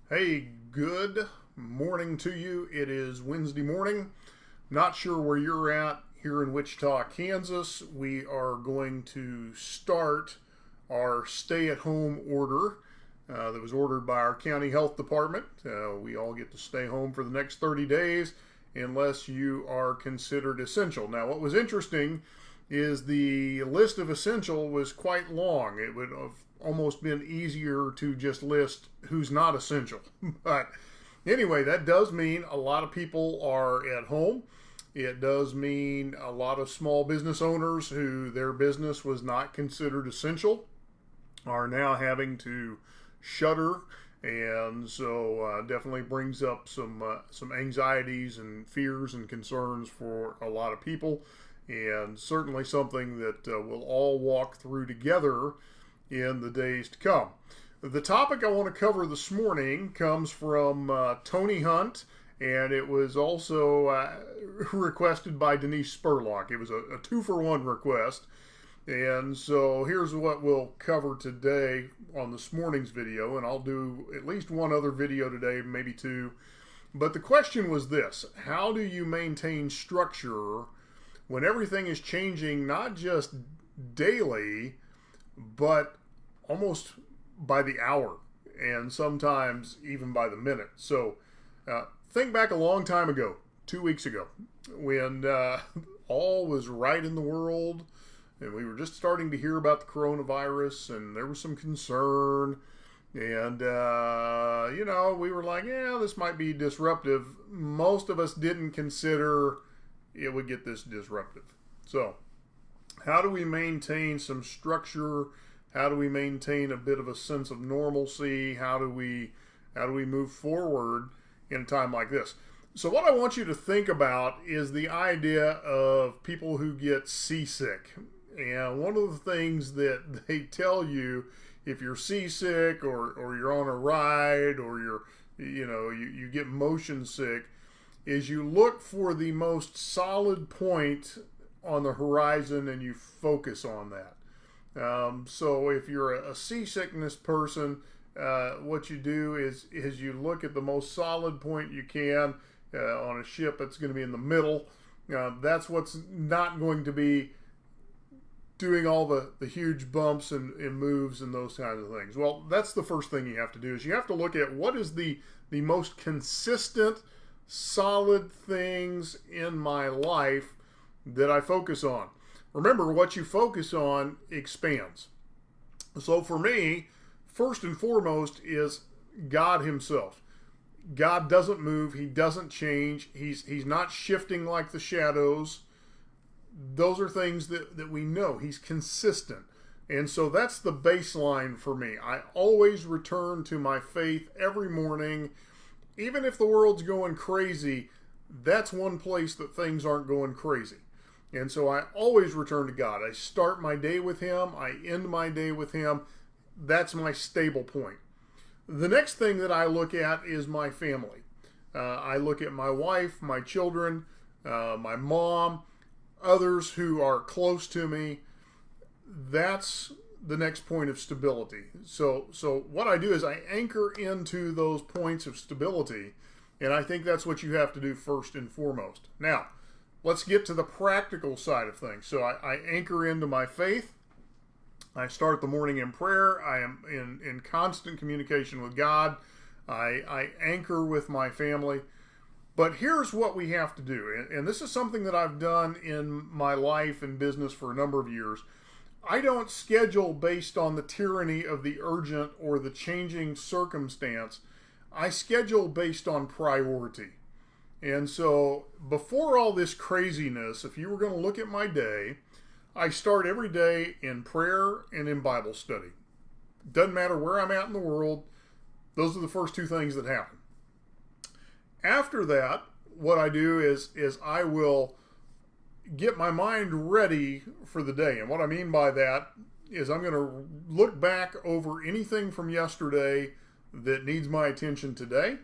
Hey, good morning to you. It is Wednesday morning. Not sure where you're at here in Wichita, Kansas. We are going to start our stay at home order that was ordered by our county health department. We all get to stay home for the next 30 days unless you are considered essential. Now, what was interesting is the list of essential was quite long. It would have almost been easier to just list who's not essential. But anyway, that does mean a lot of people are at home. It does mean a lot of small business owners who their business was not considered essential are now having to shutter, and so definitely brings up some anxieties and fears and concerns for a lot of people, and certainly something that we'll all walk through together in the days to come. The topic I want to cover this morning comes from Tony Hunt, and it was also requested by Denise Spurlock. It was a 2-for-1 request. And so here's what we'll cover today on this morning's video, and I'll do at least one other video today, maybe two. But the question was this: how do you maintain structure when everything is changing, not just daily, but almost by the hour, and sometimes even by the minute? So think back a long time ago, 2 weeks ago, when all was right in the world, and we were just starting to hear about the coronavirus, and there was some concern, and we were like, yeah, this might be disruptive. Most of us didn't consider it would get this disruptive. So how do we maintain some structure? How do we maintain a bit of a sense of normalcy? How do we move forward in a time like this? So what I want you to think about is the idea of people who get seasick. And one of the things that they tell you if you're seasick or you're on a ride or you get motion sick is you look for the most solid point on the horizon and you focus on that. So if you're a seasickness person, what you do is you look at the most solid point you can on a ship that's going to be in the middle. That's what's not going to be doing all the huge bumps and moves and those kinds of things. Well, that's the first thing you have to do is you have to look at what is the most consistent, solid things in my life that I focus on. Remember, what you focus on expands. So for me, first and foremost is God himself. God doesn't move. He doesn't change. He's not shifting like the shadows. Those are things that we know. He's consistent. And so that's the baseline for me. I always return to my faith every morning. Even if the world's going crazy, that's one place that things aren't going crazy. And so I always return to God. I start my day with him. I end my day with him. That's my stable point. The next thing that I look at is my family. I look at my wife, my children, my mom, others who are close to me. That's the next point of stability. So what I do is I anchor into those points of stability, and I think that's what you have to do first and foremost. Now, let's get to the practical side of things. So I anchor into my faith. I start the morning in prayer. I am in constant communication with God. I anchor with my family. But here's what we have to do, and this is something that I've done in my life and business for a number of years. I don't schedule based on the tyranny of the urgent or the changing circumstance. I schedule based on priority. And so before all this craziness, if you were going to look at my day, I start every day in prayer and in Bible study. Doesn't matter where I'm at in the world, those are the first two things that happen. After that, what I do is I will get my mind ready for the day. And what I mean by that is I'm going to look back over anything from yesterday that needs my attention today.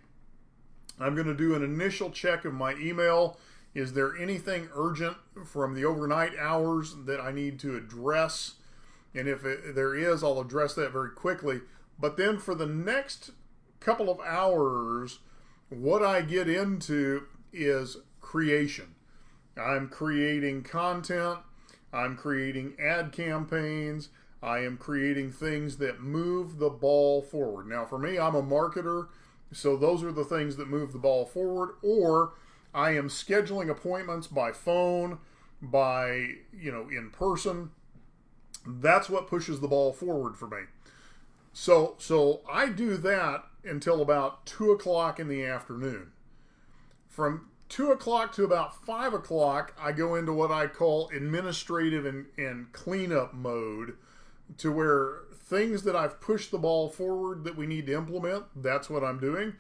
I'm going to do an initial check of my email. Is there anything urgent from the overnight hours that I need to address? And if there is, I'll address that very quickly. But then for the next couple of hours, what I get into is creation. I'm creating content. I'm creating ad campaigns. I am creating things that move the ball forward. Now, for me, I'm a marketer, so those are the things that move the ball forward. Or I am scheduling appointments by phone, by, in person. That's what pushes the ball forward for me. So I do that until about 2 o'clock in the afternoon. From 2 o'clock to about 5 o'clock, I go into what I call administrative and cleanup mode, to where things that I've pushed the ball forward that we need to implement, that's what I'm doing.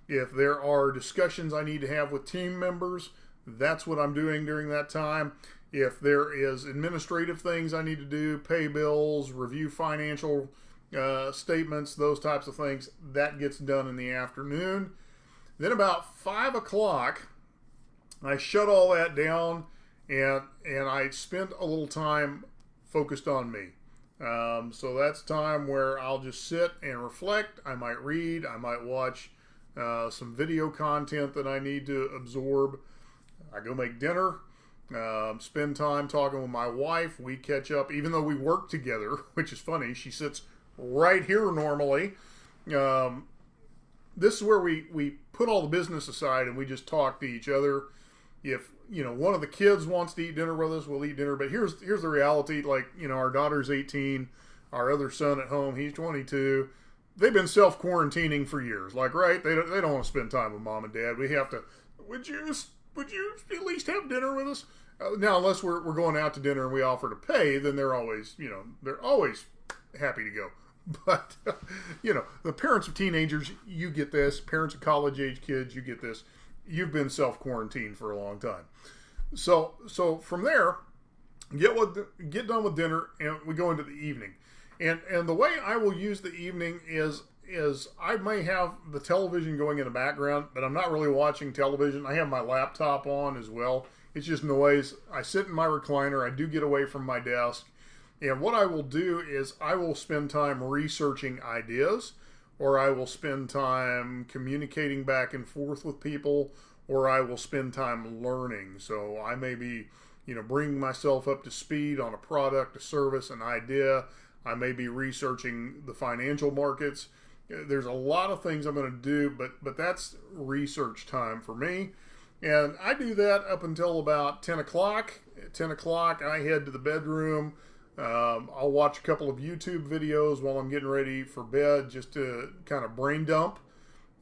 If there are discussions I need to have with team members, that's what I'm doing during that time. If there is administrative things I need to do, pay bills, review financial statements, those types of things, that gets done in the afternoon. Then about 5 o'clock, I shut all that down and I spend a little time focused on me. So that's time where I'll just sit and reflect. I might read, I might watch some video content that I need to absorb. I go make dinner, spend time talking with my wife. We catch up, even though we work together, which is funny. She sits right here normally. This is where we put all the business aside and we just talk to each other. If one of the kids wants to eat dinner with us, we'll eat dinner. But here's the reality. Like, our daughter's 18, our other son at home, he's 22. They've been self-quarantining for years. Like, right? They don't want to spend time with mom and dad. We have to. Would you at least have dinner with us? Now, unless we're going out to dinner and we offer to pay, then they're always happy to go. But the parents of teenagers, you get this. Parents of college-age kids, you get this. You've been self-quarantined for a long time. So from there, get done with dinner, and we go into the evening. And the way I will use the evening is I may have the television going in the background, but I'm not really watching television. I have my laptop on as well. It's just noise. I sit in my recliner. I do get away from my desk. And what I will do is I will spend time researching ideas, or I will spend time communicating back and forth with people, or I will spend time learning. So I may be, bringing myself up to speed on a product, a service, an idea. I may be researching the financial markets. There's a lot of things I'm going to do, but that's research time for me. And I do that up until about 10 o'clock. At 10 o'clock, I head to the bedroom. I'll watch a couple of YouTube videos while I'm getting ready for bed, just to kind of brain dump.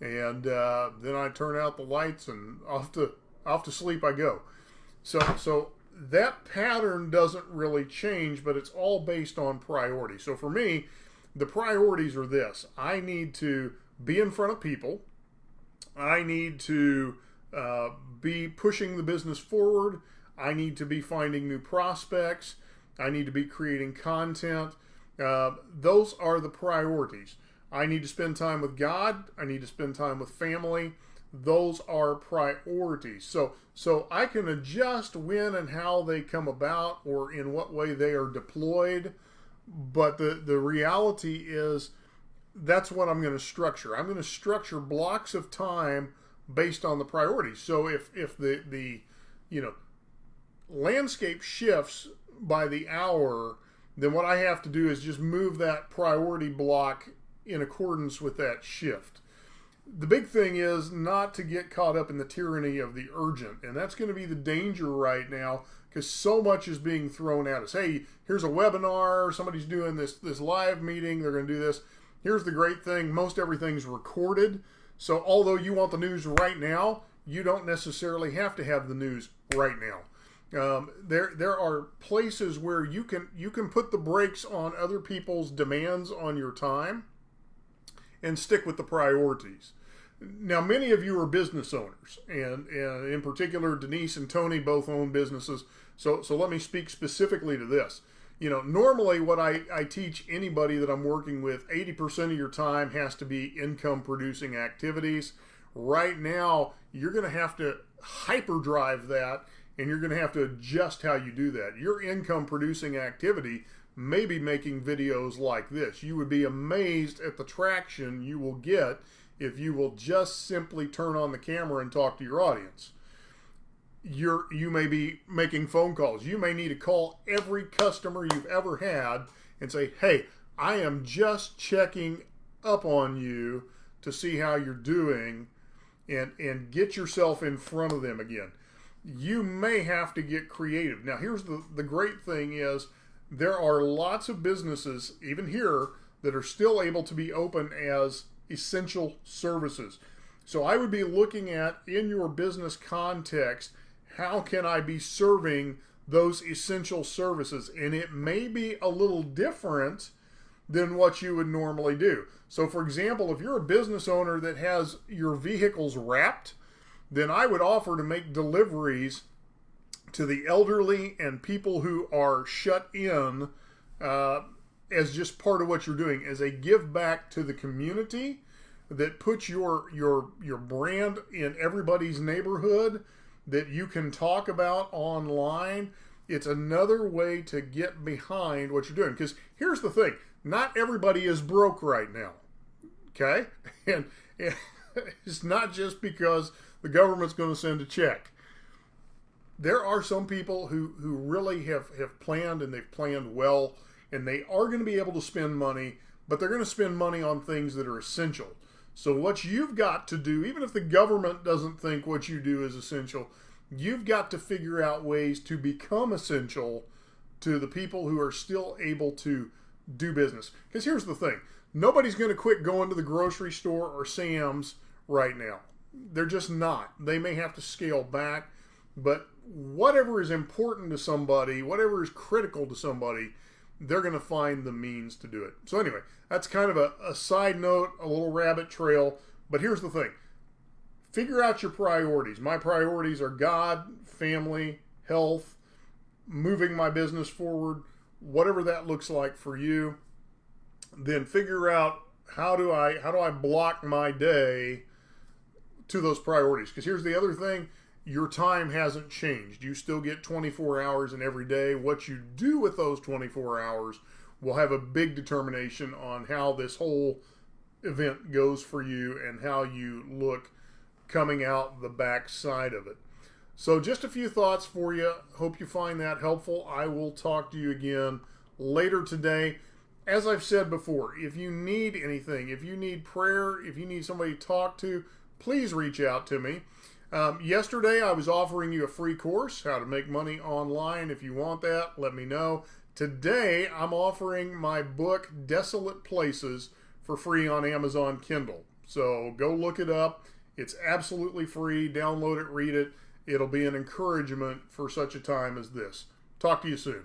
And then I turn out the lights and off to sleep I go. So that pattern doesn't really change, but it's all based on priority. So for me, the priorities are this. I need to be in front of people. I need to be pushing the business forward. I need to be finding new prospects. I need to be creating content. Those are the priorities. I need to spend time with God. I need to spend time with family. Those are priorities. So I can adjust when and how they come about, or in what way they are deployed. But the reality is, that's what I'm going to structure. I'm going to structure blocks of time based on the priorities. So if the landscape shifts by the hour, then what I have to do is just move that priority block in accordance with that shift. The big thing is not to get caught up in the tyranny of the urgent, and that's going to be the danger right now, because so much is being thrown at us. Hey, here's a webinar, somebody's doing this live meeting, they're going to do this. Here's the great thing, most everything's recorded, so although you want the news right now, you don't necessarily have to have the news right now. There are places where you can put the brakes on other people's demands on your time and stick with the priorities. Now, many of you are business owners, and in particular, Denise and Tony both own businesses. So let me speak specifically to this. Normally what I teach anybody that I'm working with, 80% of your time has to be income producing activities. Right now, you're going to have to hyperdrive that, and you're going to have to adjust how you do that. Your income producing activity may be making videos like this. You would be amazed at the traction you will get if you will just simply turn on the camera and talk to your audience. You may be making phone calls. You may need to call every customer you've ever had and say, hey, I am just checking up on you to see how you're doing, and get yourself in front of them again. You may have to get creative. Now, here's the great thing is there are lots of businesses, even here, that are still able to be open as essential services. So I would be looking at, in your business context, how can I be serving those essential services? And it may be a little different than what you would normally do. So for example, if you're a business owner that has your vehicles wrapped, then I would offer to make deliveries to the elderly and people who are shut in as just part of what you're doing, as a give back to the community that puts your brand in everybody's neighborhood that you can talk about online. It's another way to get behind what you're doing. Because here's the thing, not everybody is broke right now, okay? And it's not just because the government's going to send a check. There are some people who really have planned, and they've planned well, and they are going to be able to spend money, but they're going to spend money on things that are essential. So what you've got to do, even if the government doesn't think what you do is essential, you've got to figure out ways to become essential to the people who are still able to do business. Because here's the thing, nobody's going to quit going to the grocery store or Sam's right now. They're just not. They may have to scale back, but whatever is important to somebody, whatever is critical to somebody, they're going to find the means to do it. So anyway, that's kind of a side note, a little rabbit trail. But here's the thing. Figure out your priorities. My priorities are God, family, health, moving my business forward, whatever that looks like for you. Then figure out how do I block my day to those priorities. Because here's the other thing. Your time hasn't changed. You still get 24 hours in every day. What you do with those 24 hours will have a big determination on how this whole event goes for you and how you look coming out the back side of it. So just a few thoughts for you. Hope you find that helpful. I will talk to you again later today. As I've said before, if you need anything, if you need prayer, if you need somebody to talk to, please reach out to me. Yesterday, I was offering you a free course, how to make money online. If you want that, let me know. Today, I'm offering my book, Desolate Places, for free on Amazon Kindle. So go look it up. It's absolutely free. Download it, read it. It'll be an encouragement for such a time as this. Talk to you soon.